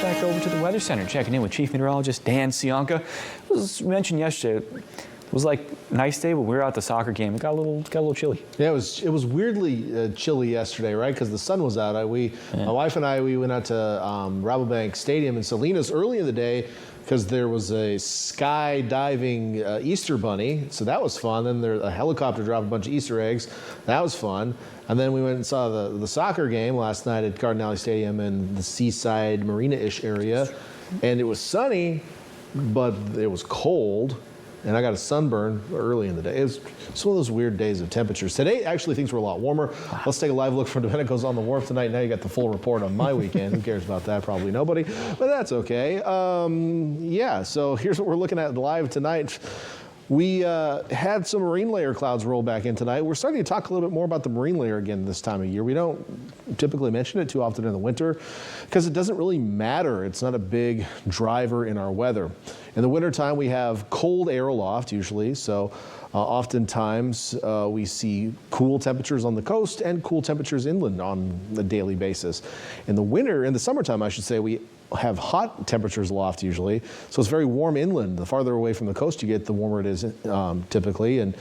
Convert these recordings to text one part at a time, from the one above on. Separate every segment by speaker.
Speaker 1: back over to the Weather Center, checking in with Chief Meteorologist Dan Sionka. It was mentioned yesterday, it was like a nice day, but we were out at the soccer game. It got a little chilly.
Speaker 2: Yeah, it was weirdly chilly yesterday, right? Because the sun was out. My wife and I, we went out to Rabobank Stadium in Salinas early in the day because there was a skydiving Easter bunny, so that was fun. Then a helicopter dropped a bunch of Easter eggs. That was fun. And then we went and saw the soccer game last night at Garden Alley Stadium in the seaside marina-ish area. And it was sunny, but it was cold. And I got a sunburn early in the day. It was one of those weird days of temperatures. Today, actually, things were a lot warmer. Wow. Let's take a live look from Domenico's on the wharf tonight. Now you got the full report on my weekend. Who cares about that? Probably nobody, but that's okay. Yeah, so here's what we're looking at live tonight. We had some marine layer clouds roll back in tonight. We're starting to talk a little bit more about the marine layer again this time of year. We don't typically mention it too often in the winter because it doesn't really matter. It's not a big driver in our weather. In the wintertime, we have cold air aloft usually, so oftentimes we see cool temperatures on the coast and cool temperatures inland on a daily basis. In the summertime, I should say, we have hot temperatures aloft usually, so it's very warm inland. The farther away from the coast you get, the warmer it is typically, and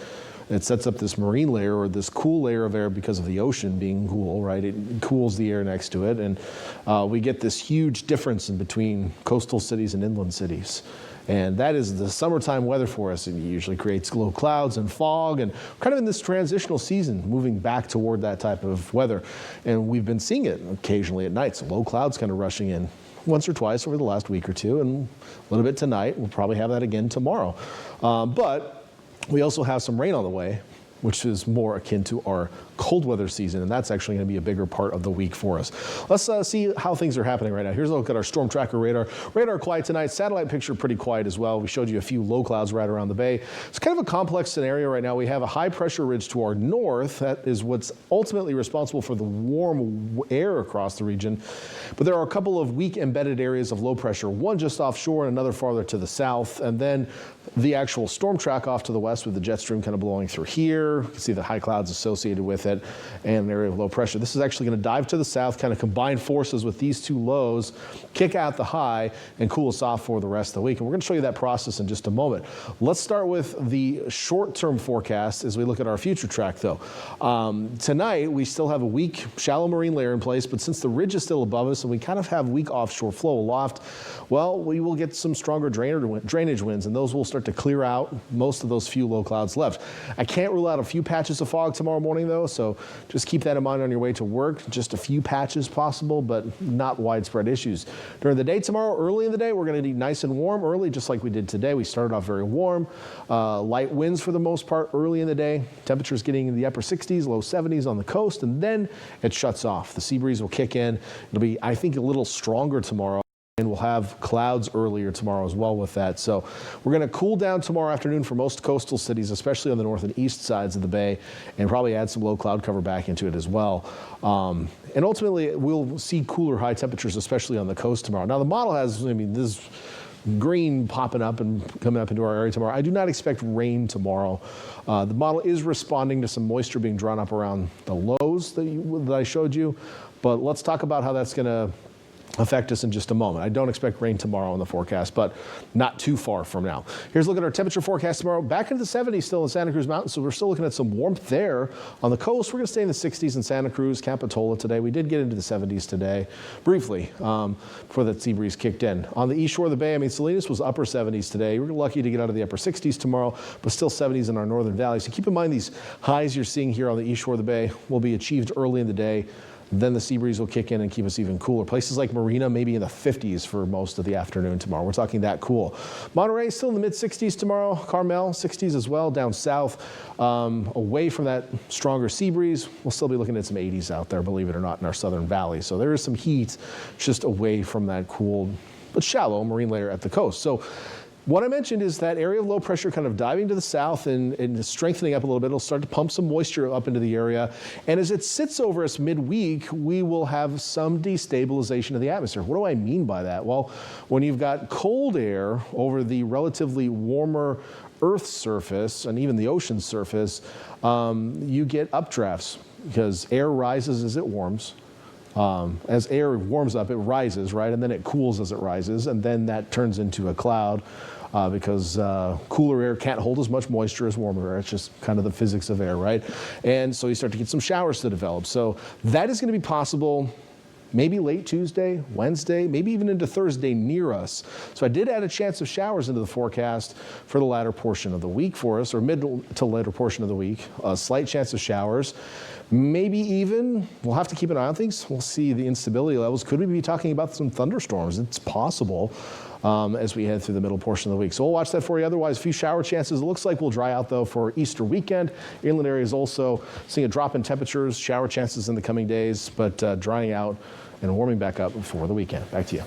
Speaker 2: it sets up this marine layer or this cool layer of air because of the ocean being cool, right? It cools the air next to it, and we get this huge difference in between coastal cities and inland cities. And that is the summertime weather for us. It usually creates low clouds and fog, and kind of in this transitional season, moving back toward that type of weather. And we've been seeing it occasionally at night, so low clouds kind of rushing in once or twice over the last week or two, and a little bit tonight. We'll probably have that again tomorrow. But we also have some rain on the way, which is more akin to our cold weather season, and that's actually going to be a bigger part of the week for us. Let's see how things are happening right now. Here's a look at our storm tracker radar. Radar quiet tonight. Satellite picture pretty quiet as well. We showed you a few low clouds right around the bay. It's kind of a complex scenario right now. We have a high pressure ridge to our north. That is what's ultimately responsible for the warm air across the region. But there are a couple of weak embedded areas of low pressure, one just offshore and another farther to the south. And then the actual storm track off to the west with the jet stream kind of blowing through here. You can see the high clouds associated with it and an area of low pressure. This is actually going to dive to the south, kind of combine forces with these two lows, kick out the high, and cool us off for the rest of the week. And we're going to show you that process in just a moment. Let's start with the short-term forecast as we look at our future track, though. Tonight, we still have a weak shallow marine layer in place, but since the ridge is still above us and we kind of have weak offshore flow aloft, well, we will get some stronger drainage winds, and those will start to clear out most of those few low clouds left. I can't rule out a few patches of fog tomorrow morning, though, so just keep that in mind on your way to work. Just a few patches possible, but not widespread issues. During the day tomorrow, early in the day, we're going to be nice and warm early, just like we did today. We started off very warm. Light winds for the most part early in the day. Temperatures getting in the upper 60s, low 70s on the coast, and then it shuts off. The sea breeze will kick in. It'll be, I think, a little stronger tomorrow. And we'll have clouds earlier tomorrow as well with that. So we're going to cool down tomorrow afternoon for most coastal cities, especially on the north and east sides of the bay, and probably add some low cloud cover back into it as well. And ultimately, we'll see cooler high temperatures, especially on the coast tomorrow. Now, the model has, this green popping up and coming up into our area tomorrow. I do not expect rain tomorrow. The model is responding to some moisture being drawn up around the lows that I showed you. But let's talk about how that's going to affect us in just a moment. I don't expect rain tomorrow in the forecast, but not too far from now. Here's a look at our temperature forecast tomorrow. Back into the 70s still in Santa Cruz Mountains, so we're still looking at some warmth there. On the coast, we're going to stay in the 60s in Santa Cruz, Capitola today. We did get into the 70s today, briefly, before that sea breeze kicked in. On the east shore of the bay, Salinas was upper 70s today. We're lucky to get out of the upper 60s tomorrow, but still 70s in our northern valley. So keep in mind these highs you're seeing here on the east shore of the bay will be achieved early in the day. Then the sea breeze will kick in and keep us even cooler. Places like Marina, maybe in the 50s for most of the afternoon tomorrow. We're talking that cool. Monterey still in the mid-60s tomorrow. Carmel, 60s as well. Down south, away from that stronger sea breeze, we'll still be looking at some 80s out there, believe it or not, in our southern valley. So there is some heat just away from that cool but shallow marine layer at the coast. So what I mentioned is that area of low pressure kind of diving to the south and strengthening up a little bit. It'll start to pump some moisture up into the area. And as it sits over us midweek, we will have some destabilization of the atmosphere. What do I mean by that? Well, when you've got cold air over the relatively warmer Earth's surface and even the ocean's surface, you get updrafts because air rises as it warms. As air warms up, it rises, right? And then it cools as it rises, and then that turns into a cloud because cooler air can't hold as much moisture as warmer air. It's just kind of the physics of air, right? And so you start to get some showers to develop. So that is going to be possible maybe late Tuesday, Wednesday, maybe even into Thursday near us. So I did add a chance of showers into the forecast for the latter portion of the week for us, or mid to later portion of the week. A slight chance of showers. Maybe even, we'll have to keep an eye on things. We'll see the instability levels. Could we be talking about some thunderstorms? It's possible as we head through the middle portion of the week. So we'll watch that for you. Otherwise, a few shower chances. It looks like we'll dry out, though, for Easter weekend. Inland areas also seeing a drop in temperatures, shower chances in the coming days, but drying out and warming back up for the weekend. Back to you.